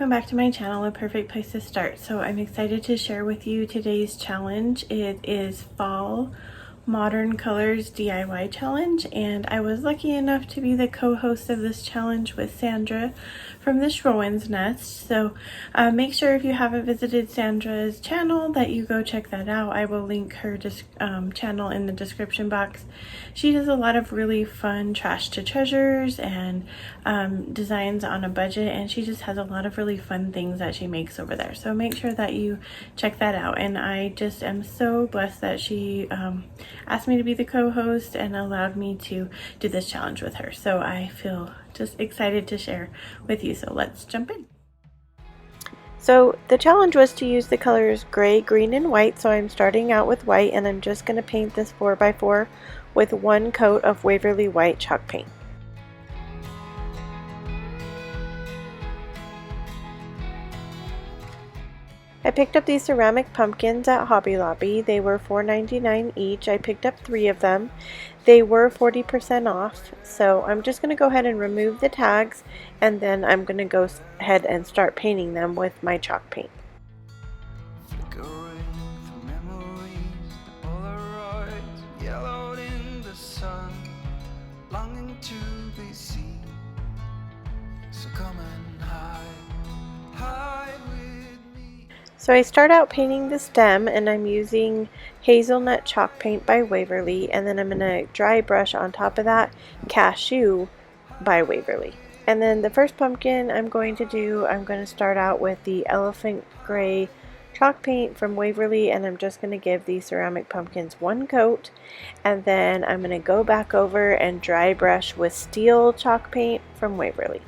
welcome back to my channel, a perfect place to start. So I'm excited to share with you today's challenge. It is Fall Modern Colors DIY Challenge, and I was lucky enough to be the co-host of this challenge with Sandra from the Schwowin's Nest. So make sure if you haven't visited Sandra's channel that you go check that out. I will link her channel in the description box. She does a lot of really fun trash to treasures and designs on a budget, and she just has a lot of really fun things that she makes over there. So make sure that you check that out. And I just am so blessed that she asked me to be the co-host and allowed me to do this challenge with her. So I feel just excited to share with you. So let's jump in. So the challenge was to use the colors gray, green, and white. So I'm starting out with white, and I'm just going to paint this 4x4 with one coat of Waverly white chalk paint. I picked up these ceramic pumpkins at Hobby Lobby. They were $4.99 each. I picked up 3 of them. They were 40% off, so I'm just going to go ahead and remove the tags, and then I'm going to go ahead and start painting them with my chalk paint. So I start out painting the stem, and I'm using Hazelnut chalk paint by Waverly, and then I'm going to dry brush on top of that Cashew by Waverly. And then the first pumpkin I'm going to start out with the elephant gray chalk paint from Waverly, and I'm just going to give these ceramic pumpkins one coat, and then I'm going to go back over and dry brush with steel chalk paint from Waverly.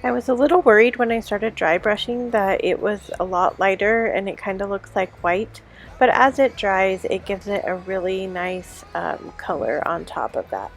I was a little worried when I started dry brushing that it was a lot lighter and it kind of looks like white, but as it dries it gives it a really nice color on top of that.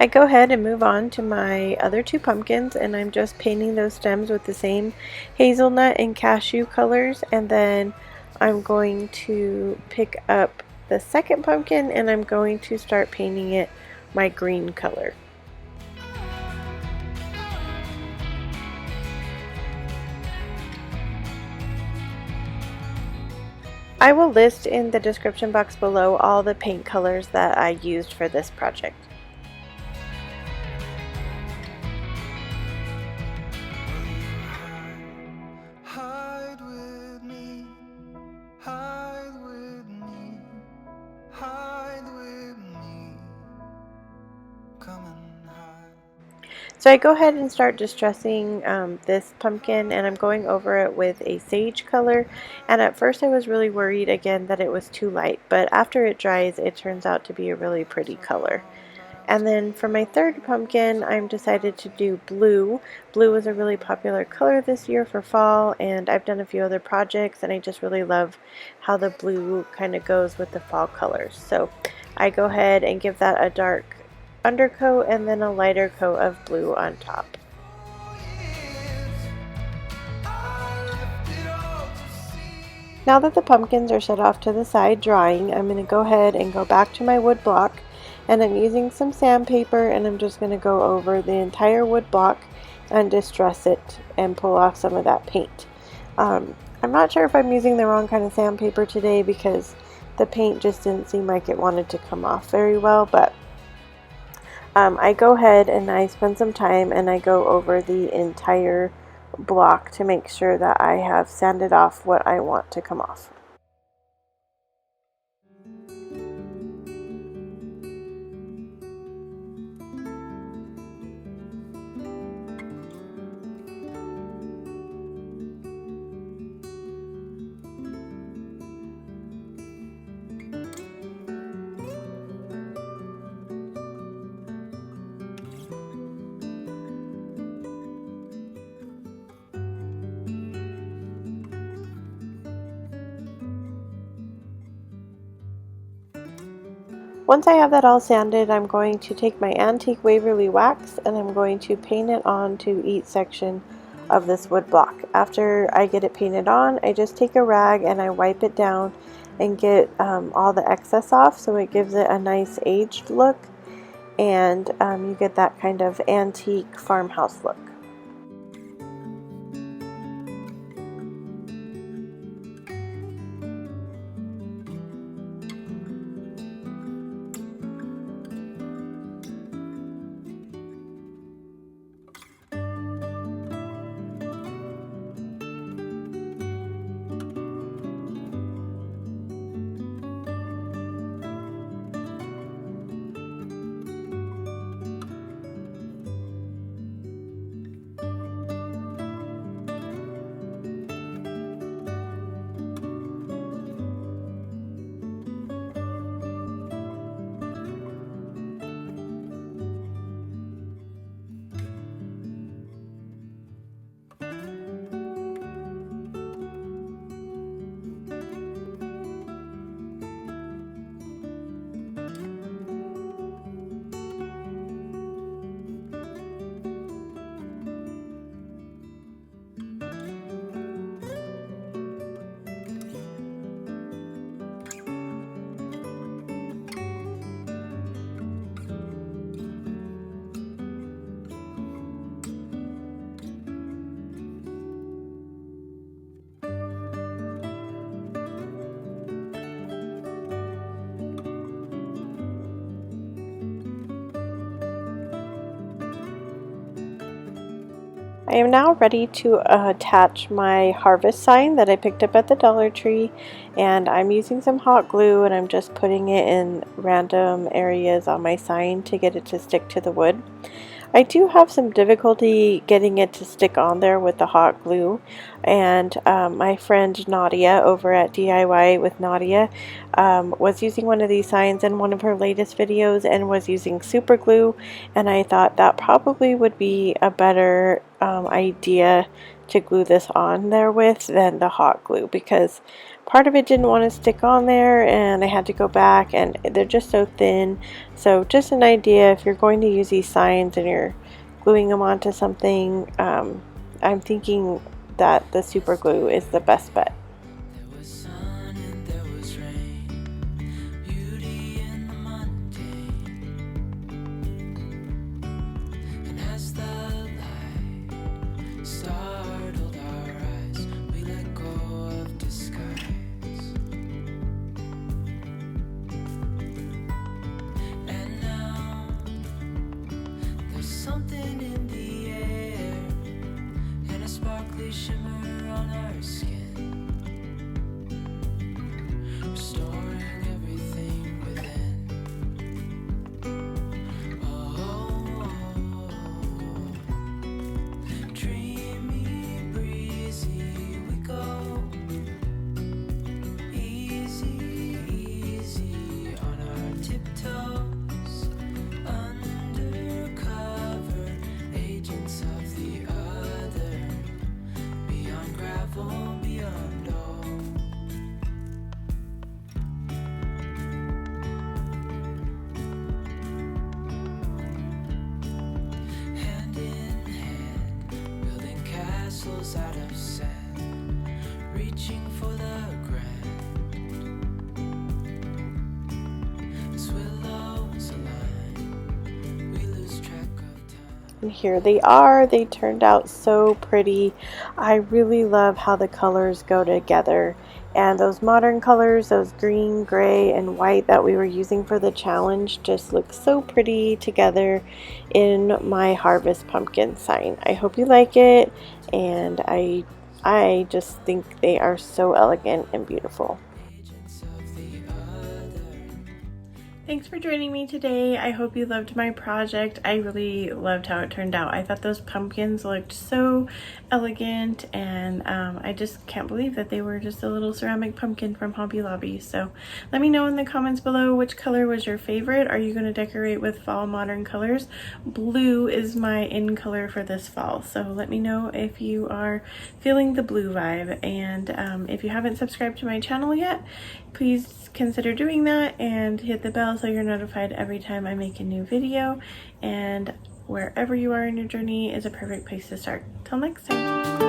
I go ahead and move on to my other 2 pumpkins, and I'm just painting those stems with the same hazelnut and cashew colors, and then I'm going to pick up the second pumpkin and I'm going to start painting it my green color. I will list in the description box below all the paint colors that I used for this project. So I go ahead and start distressing this pumpkin, and I'm going over it with a sage color, and at first I was really worried again that it was too light, but after it dries it turns out to be a really pretty color. And then for my third pumpkin I'm decided to do blue. Blue is a really popular color this year for fall, and I've done a few other projects and I just really love how the blue kind of goes with the fall colors. So I go ahead and give that a dark undercoat and then a lighter coat of blue on top. Now that the pumpkins are set off to the side drying, I'm going to go ahead and go back to my wood block, and I'm using some sandpaper, and I'm just going to go over the entire wood block and distress it and pull off some of that paint. I'm not sure if I'm using the wrong kind of sandpaper today because the paint just didn't seem like it wanted to come off very well, but I go ahead and I spend some time and I go over the entire block to make sure that I have sanded off what I want to come off. Once I have that all sanded, I'm going to take my antique Waverly wax and I'm going to paint it onto each section of this wood block. After I get it painted on, I just take a rag and I wipe it down and get all the excess off, so it gives it a nice aged look, and you get that kind of antique farmhouse look. I am now ready to attach my harvest sign that I picked up at the Dollar Tree, and I'm using some hot glue and I'm just putting it in random areas on my sign to get it to stick to the wood. I do have some difficulty getting it to stick on there with the hot glue, and my friend Nadia over at DIY with Nadia was using one of these signs in one of her latest videos and was using super glue, and I thought that probably would be a better idea to glue this on there with than the hot glue, because part of it didn't want to stick on there and I had to go back, and they're just so thin. So just an idea, if you're going to use these signs and you're gluing them onto something, I'm thinking that the super glue is the best bet. Shimmer on our skin, restoring everything within. Dreamy, breezy, we go. Easy, easy on our tiptoes. Undercover agents of the other. Beyond gravel, beyond all. Hand in hand, building castles out of sand, reaching for the grand. As willows align, we lose track of time. And here they are. They turned out so pretty. I really love how the colors go together, and those modern colors, those green, gray, and white that we were using for the challenge, just look so pretty together in my harvest pumpkin sign. I hope you like it, and I just think they are so elegant and beautiful. Thanks for joining me today. I hope you loved my project. I really loved how it turned out. I thought those pumpkins looked so elegant, and I just can't believe that they were just a little ceramic pumpkin from Hobby Lobby. So let me know in the comments below which color was your favorite. Are you going to decorate with fall modern colors? Blue is my in color for this fall, so let me know if you are feeling the blue vibe. And if you haven't subscribed to my channel yet, please consider doing that and hit the bell so you're notified every time I make a new video, and wherever you are in your journey is a perfect place to start. Till next time.